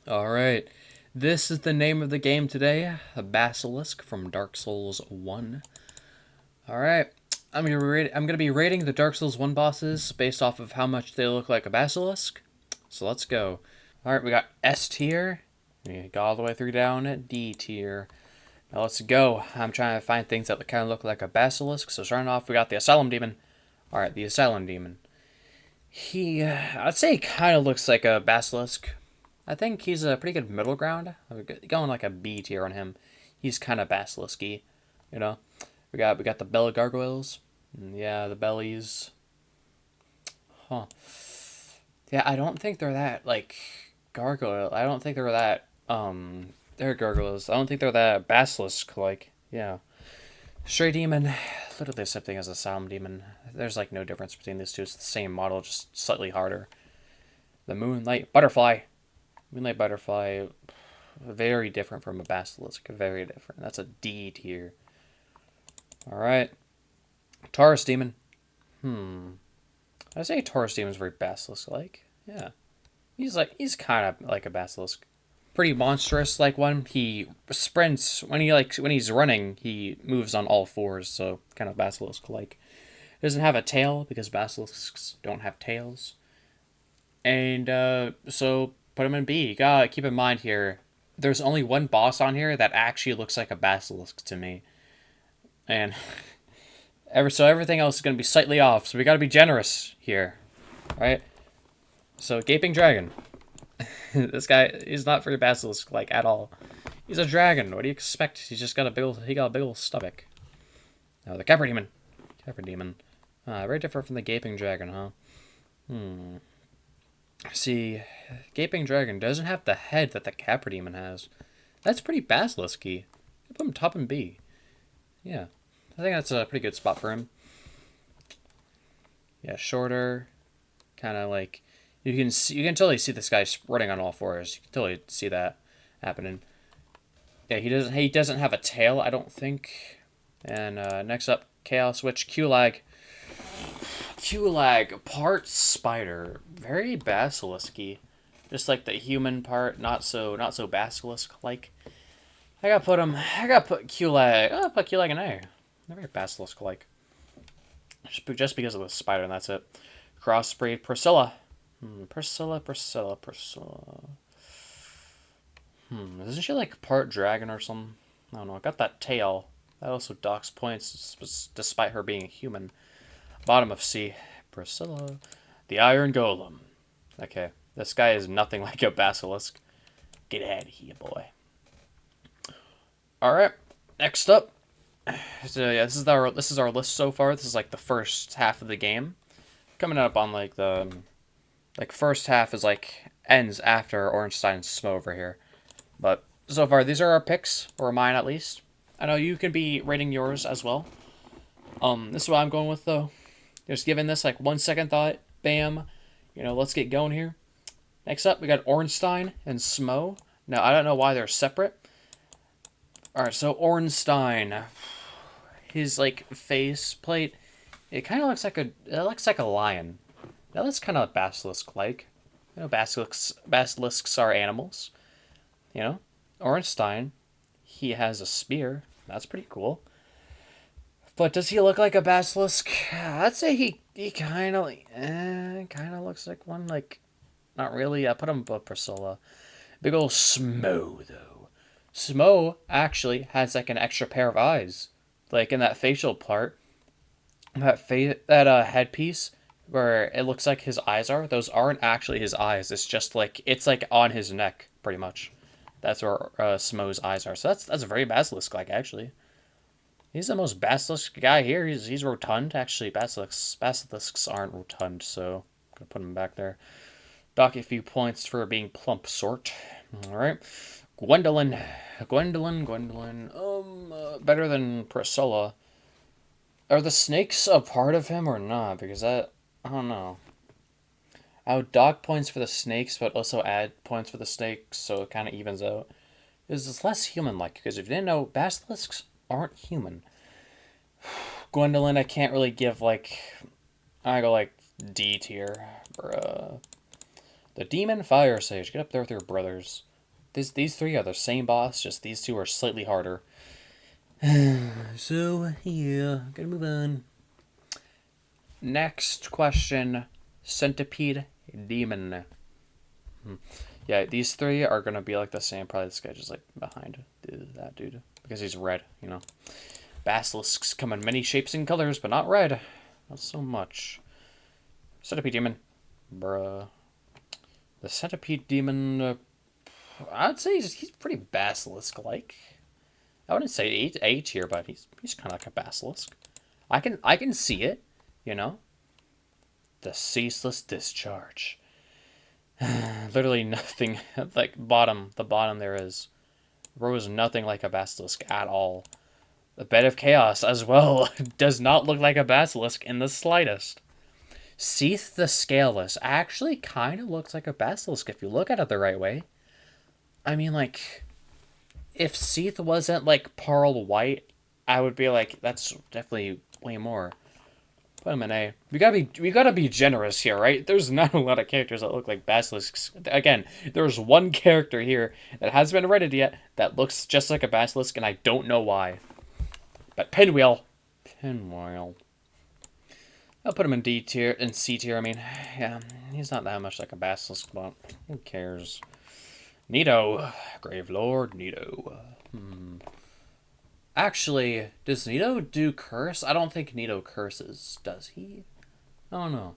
Alright, this is the name of the game today, a basilisk from Dark Souls 1. Alright, I'm gonna be rating the Dark Souls 1 bosses based off of how much they look like a basilisk. So let's go. Alright, we got S tier. We go all the way through down at D tier. Now let's go. I'm trying to find things that kind of look like a basilisk. So starting off, we got the Asylum Demon. Alright, the Asylum Demon. I'd say he kind of looks like a basilisk. I think he's a pretty good middle ground. I'm going like a B tier on him. He's kind of basilisky, you know. We got the belly gargoyles. Yeah, the bellies. Huh. Yeah, I don't think they're that like gargoyle. I don't think they're that they're gargoyles. I don't think they're that basilisk like. Yeah. Stray demon, literally the same thing as a sound demon. There's like no difference between these two. It's the same model, just slightly harder. The moonlight butterfly. Moonlight butterfly, very different from a basilisk. Very different. That's a D tier. All right. Taurus demon. I say Taurus demon is very basilisk-like. Yeah. He's kind of like a basilisk. Pretty monstrous like one. He sprints when he's running. He moves on all fours, so kind of basilisk-like. He doesn't have a tail because basilisks don't have tails. And so put him in B. You gotta keep in mind here, there's only one boss on here that actually looks like a basilisk to me. And everything else is gonna be slightly off, so we gotta be generous here. Right? So Gaping Dragon. This guy is not very basilisk like at all. He's a dragon. What do you expect? He got a big old stomach. Oh, the Capra Demon. Capra Demon. Very different from the Gaping Dragon, huh? See, Gaping Dragon doesn't have the head that the Capra Demon has. That's pretty basilisky. Put him top and B. Yeah, I think that's a pretty good spot for him. Yeah, shorter, kind of like you can totally see this guy running on all fours. You can totally see that happening. Yeah, he doesn't have a tail, I don't think. And next up, Chaos Witch Q-Lag. Q-Lag, part spider, very basilisky. Just like the human part, not so basilisk like. I gotta put Q-Lag. Oh, put Q-Lag in A. They're very basilisk like. Just because of the spider, and that's it. Crossbreed Priscilla. Priscilla. Isn't she like part dragon or something? I don't know. I got that tail. That also docks points despite her being a human. Bottom of C. Priscilla. The Iron Golem. Okay. This guy is nothing like a basilisk. Get out of here, boy. Alright. Next up. So yeah, this is our list so far. This is like the first half of the game. Coming up on like the first half is like ends after Ornstein's Smo over here. But so far these are our picks, or mine at least. I know you can be rating yours as well. This is what I'm going with though. Just giving this like 1 second thought. Bam. Let's get going here. Next up, we got Ornstein and Smo. Now, I don't know why they're separate. Alright, so Ornstein. His, like, face plate, it kind of looks like a lion. That looks kind of basilisk-like. Basilisks are animals. You know? Ornstein, he has a spear. That's pretty cool. But does he look like a basilisk? I'd say he kind of looks like one. Like, not really. I put him above Priscilla. Big old Smo though. Smo actually has like an extra pair of eyes, like in that facial part, that headpiece where it looks like his eyes are. Those aren't actually his eyes. It's like on his neck, pretty much. That's where Smo's eyes are. So that's very basilisk like actually. He's the most basilisk guy here. He's rotund. Actually, basilisks aren't rotund, so I'm gonna put him back there. Dock a few points for being plump sort. All right, Gwendolyn. Better than Priscilla. Are the snakes a part of him or not? Because I don't know. I would dock points for the snakes, but also add points for the snakes, so it kind of evens out. It's less human-like, because if you didn't know, basilisks aren't human. Gwendolyn, I can't really give, like... I go, like, D tier. The Demon Fire Sage. Get up there with your brothers. These three are the same boss, just these two are slightly harder. So, yeah, gotta move on. Next question. Centipede Demon. Yeah, these three are gonna be like the same. Probably this guy just like behind that dude. Because he's red, you know. Basilisks come in many shapes and colors, but not red. Not so much. Centipede Demon. Bruh. The Centipede Demon, I'd say he's pretty basilisk-like. I wouldn't say A tier, but he's kind of like a basilisk. I can see it, you know. The Ceaseless Discharge. Literally nothing like the bottom there is. Row is nothing like a basilisk at all. The Bed of Chaos as well does not look like a basilisk in the slightest. Seath the Scaleless actually kind of looks like a basilisk if you look at it the right way. I mean, like, if Seath wasn't like pearl white, I would be like, that's definitely way more. Put him in A. We gotta be generous here, right? There's not a lot of characters that look like basilisks. Again, there's one character here that hasn't been rated yet that looks just like a basilisk, and I don't know why. But Pinwheel. I'll put him in D tier, in C tier. I mean, yeah, he's not that much like a basilisk, but who cares? Nito, Grave Lord Nito. Actually, does Nito do curse? I don't think Nito curses. Does he? I don't know.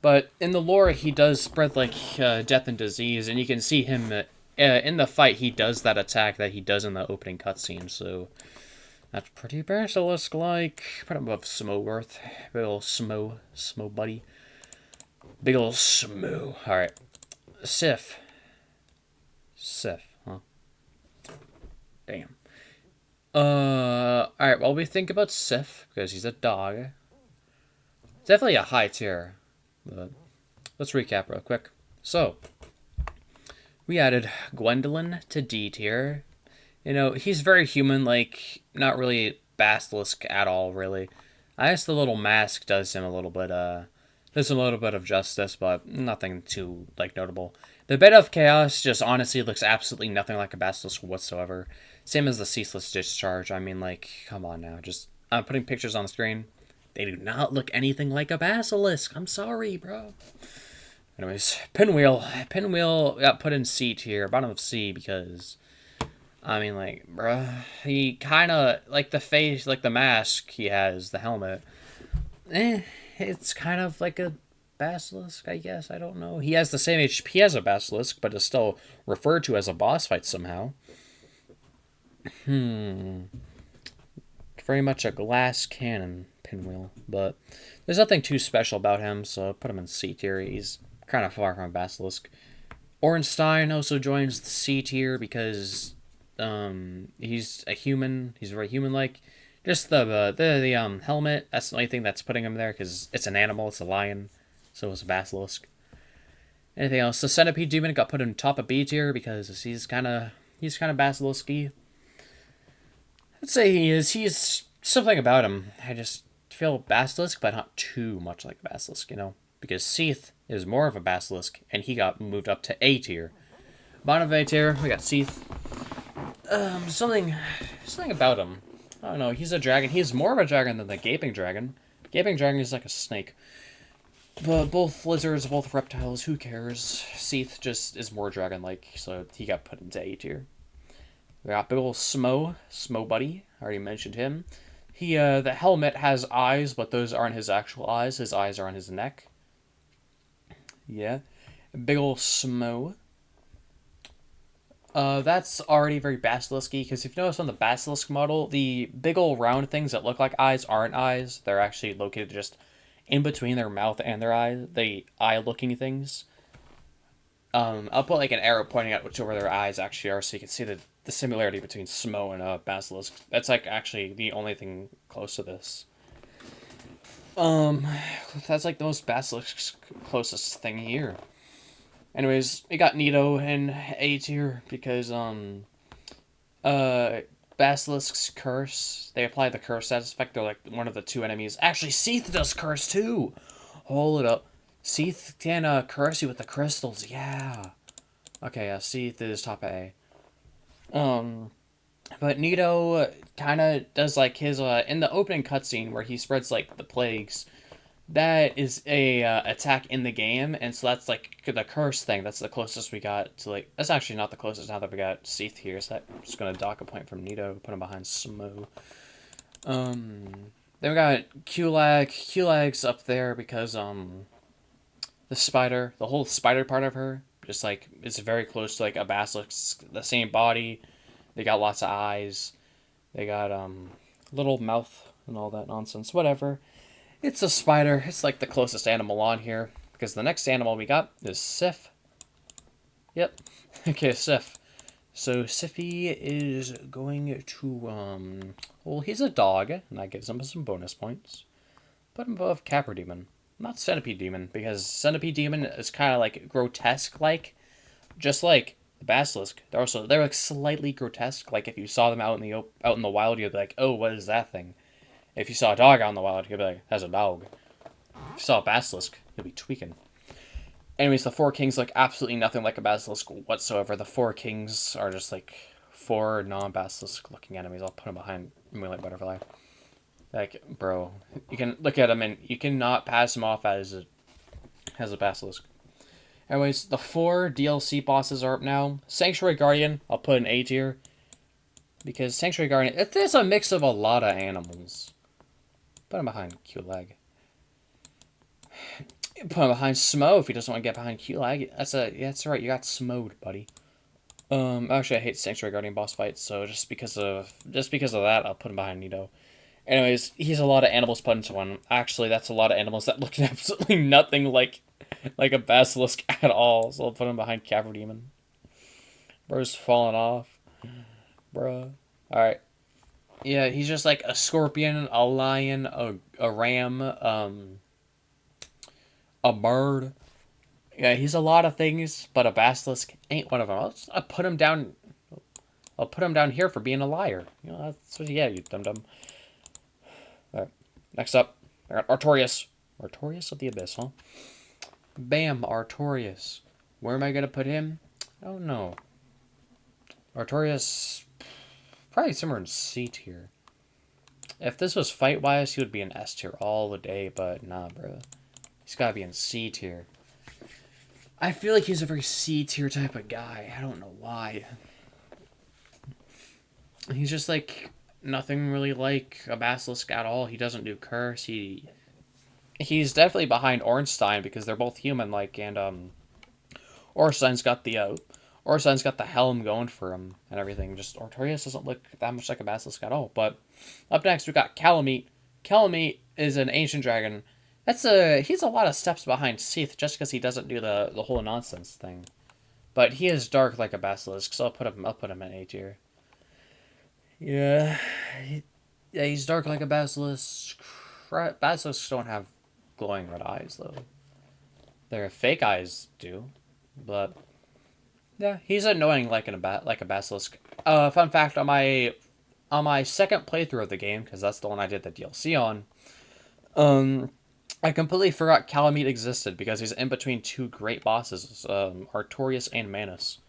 But in the lore, he does spread like death and disease, and you can see him in the fight. He does that attack that he does in the opening cutscene. So that's pretty basilisk-like. Put him above Smoworth. Big ol' Smo buddy. Big ol' Smo. Alright. Sif, huh? Damn. Alright, while we think about Sif, because he's a dog, definitely a high tier. But let's recap real quick. So, we added Gwendolyn to D tier. You know, he's very human, like, not really basilisk at all, really. I guess the little mask does him a little bit of justice, but nothing too, like, notable. The Bed of Chaos just honestly looks absolutely nothing like a basilisk whatsoever. Same as the Ceaseless Discharge. I mean, like, come on now. Just, I'm putting pictures on the screen. They do not look anything like a basilisk. I'm sorry, bro. Anyways, Pinwheel. Pinwheel got put in C tier, bottom of C, because, I mean, like, bruh, he kind of, like, the face, like, the mask he has, the helmet, it's kind of like a basilisk, I guess. I don't know. He has the same HP as a basilisk, but is still referred to as a boss fight somehow. Very much a glass cannon, Pinwheel, but there's nothing too special about him, so put him in C tier. He's kind of far from a basilisk. Ornstein also joins the C tier because he's a human. He's very human-like. Just the helmet, that's the only thing that's putting him there, because it's an animal, it's a lion, so it's a basilisk. Anything else? The Centipede Demon got put in top of B tier because he's kind of basilisk-y. I'd say he is. He's something about him. I just feel basilisk, but not too much like a basilisk, you know? Because Seath is more of a basilisk, and he got moved up to A tier. Bottom of A tier, we got Seath. Something about him. I don't know, he's a dragon. He's more of a dragon than the Gaping Dragon. Gaping Dragon is like a snake. But both lizards, both reptiles, who cares? Seath just is more dragon-like, so he got put into A tier. We got big ol' Smo buddy. I already mentioned him. He, the helmet has eyes, but those aren't his actual eyes. His eyes are on his neck. Yeah. Big ol' Smo. That's already very basilisk-y, because if you notice on the basilisk model, the big ol' round things that look like eyes aren't eyes. They're actually located just in between their mouth and their eyes. The eye-looking things. I'll put like an arrow pointing out to where their eyes actually are, so you can see the similarity between Smo and basilisk. That's like actually the only thing close to this. That's like the most basilisk closest thing here. Anyways, we got Nito in A tier because Basilisk's curse. They apply the curse status effect. They're like one of the two enemies. Actually, Seath does curse too. Hold it up. Seath can curse you with the crystals. Yeah. Okay, Seath is top A. Um, but Nito kind of does like his in the opening cutscene where he spreads like the plagues. That is a attack in the game, and so that's like the curse thing. That's the closest we got to like. That's actually not the closest now that we got Seath here. So I'm just gonna dock a point from Nito, put him behind Smo. Then we got Q-Lag. Q-Lag's up there because the spider, the whole spider part of her, just like is very close to like a basilisk. The same body. They got lots of eyes. They got little mouth and all that nonsense. Whatever. It's a spider. It's like the closest animal on here. Because the next animal we got is Sif. Yep. Okay, Sif. So Siffy is going to, well, he's a dog, and that gives him some bonus points. Put him above Capra Demon. Not Centipede Demon, because Centipede Demon is kind of like grotesque-like. Just like the Basilisk. They're like slightly grotesque. Like if you saw them out in the wild, you'd be like, oh, what is that thing? If you saw a dog out in the wild, you'd be like, that's a dog. If you saw a basilisk, you'll be tweaking. Anyways, the four kings look absolutely nothing like a basilisk whatsoever. The four kings are just like four non-basilisk looking enemies. I'll put them behind Moonlight Butterfly. Like, bro, you can look at them and you cannot pass them off as a basilisk. Anyways, the four DLC bosses are up now. Sanctuary Guardian, I'll put in A tier. Because Sanctuary Guardian, it's a mix of a lot of animals. Put him behind Q-Lag. Put him behind Smo if he doesn't want to get behind Q-Lag. That's right, you got Smoed, buddy. Actually I hate Sanctuary Guardian boss fights, so just because of that, I'll put him behind Nito. Anyways, he's a lot of animals put into one. Actually, that's a lot of animals that look absolutely nothing like a basilisk at all. So I'll put him behind Capra Demon. Bro's falling off. Bruh. Alright. Yeah, he's just like a scorpion, a lion, a ram, a bird. Yeah, he's a lot of things, but a basilisk ain't one of them. I'll put him down. I'll put him down here for being a liar. You know, that's what, yeah, you dum-dum. Alright. Next up, I got Artorias. Artorias of the Abyss, huh? Bam, Artorias. Where am I gonna put him? I don't know. Artorias, probably somewhere in C tier. If this was fight-wise, he would be in S tier all the day, but nah, bro. He's gotta be in C tier. I feel like he's a very C tier type of guy. I don't know why. He's just like nothing really like a basilisk at all. He doesn't do curse. He's definitely behind Ornstein because they're both human-like, and Ornstein's got the helm going for him and everything. Just Artorias doesn't look that much like a basilisk at all. But up next we got Calamite. Calamite is an ancient dragon. He's a lot of steps behind Seath just because he doesn't do the whole nonsense thing. But he is dark like a basilisk, so I'll put him in A tier. Yeah, he's dark like a basilisk. Basilisks don't have glowing red eyes though. Their fake eyes do, but yeah, he's annoying like a basilisk. Fun fact on my second playthrough of the game, because that's the one I did the DLC on. I completely forgot Calamite existed because he's in between two great bosses, Artorias and Manus.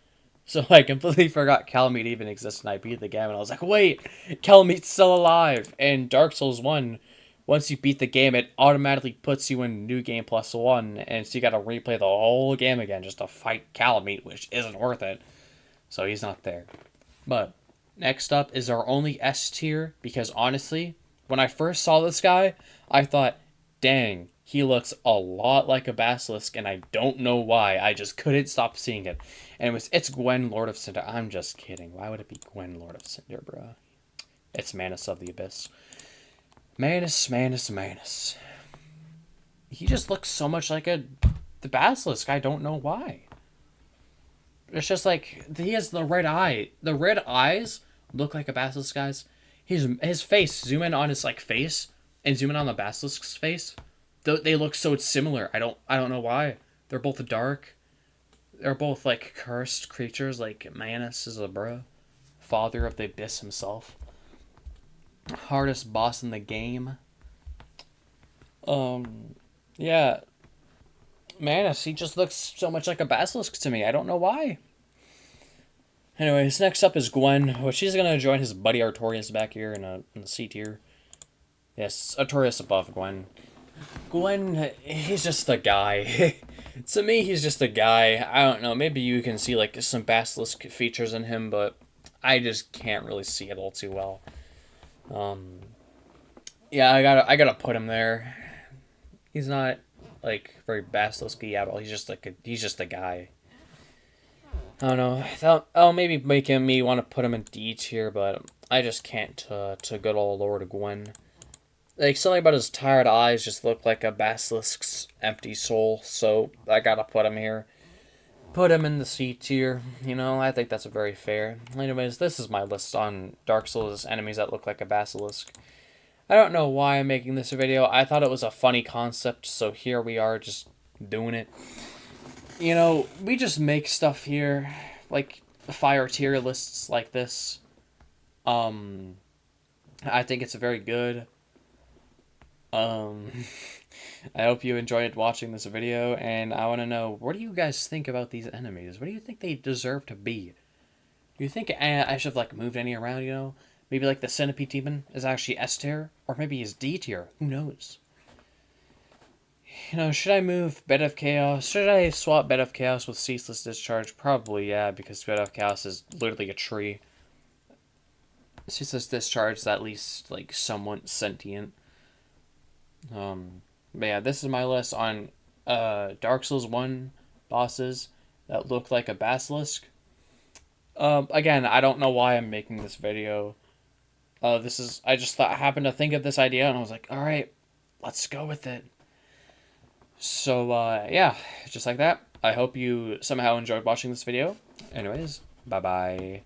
So I completely forgot Calamite even existed, and I beat the game, and I was like, wait, Calamite's still alive! And Dark Souls 1, once you beat the game, it automatically puts you in New Game Plus 1, and so you gotta replay the whole game again just to fight Calamite, which isn't worth it. So he's not there. But next up is our only S tier, because honestly, when I first saw this guy, I thought, dang, he looks a lot like a basilisk, and I don't know why. I just couldn't stop seeing it. And it's Gwen, Lord of Cinder. I'm just kidding. Why would it be Gwen, Lord of Cinder, bro? It's Manus of the Abyss. Manus. He just looks so much like the basilisk. I don't know why. It's just like he has the red eye. The red eyes look like a basilisk, guys. His face. Zoom in on his like face and zoom in on the basilisk's face. They look so similar. I don't know why. They're both dark. They're both like cursed creatures. Like Manus is a bro, father of the Abyss himself. Hardest boss in the game. Yeah. Manus, he just looks so much like a basilisk to me. I don't know why. Anyways, next up is Gwen, which she's gonna join his buddy Artorias back here in the C tier. Yes, Artorias above Gwen. Gwen, he's just a guy. To me, he's just a guy. I don't know. Maybe you can see like some basilisk features in him, but I just can't really see it all too well. Yeah, I gotta put him there. He's not like very basilisky at all. He's just a guy. I don't know. I'll maybe making me want to put him in D tier, but I just can't to good old Lord Gwen. Like, something about his tired eyes just look like a basilisk's empty soul, so I gotta put him here. Put him in the C tier, I think that's very fair. Anyways, this is my list on Dark Souls enemies that look like a basilisk. I don't know why I'm making this video. I thought it was a funny concept, so here we are just doing it. We just make stuff here, like fire tier lists like this. I think it's very good. I hope you enjoyed watching this video, and I want to know, what do you guys think about these enemies? What do you think they deserve to be? Do you think I should have, like, moved any around, Maybe, like, the Centipede Demon is actually S tier, or maybe he's D tier. Who knows? Should I move Bed of Chaos? Should I swap Bed of Chaos with Ceaseless Discharge? Probably, yeah, because Bed of Chaos is literally a tree. Ceaseless Discharge is at least, like, somewhat sentient. But yeah, this is my list on Dark Souls 1 bosses that look like a basilisk. Again, I don't know why I'm making this video. I just happened to think of this idea and I was like, alright, let's go with it. So, yeah, just like that. I hope you somehow enjoyed watching this video. Anyways, bye-bye.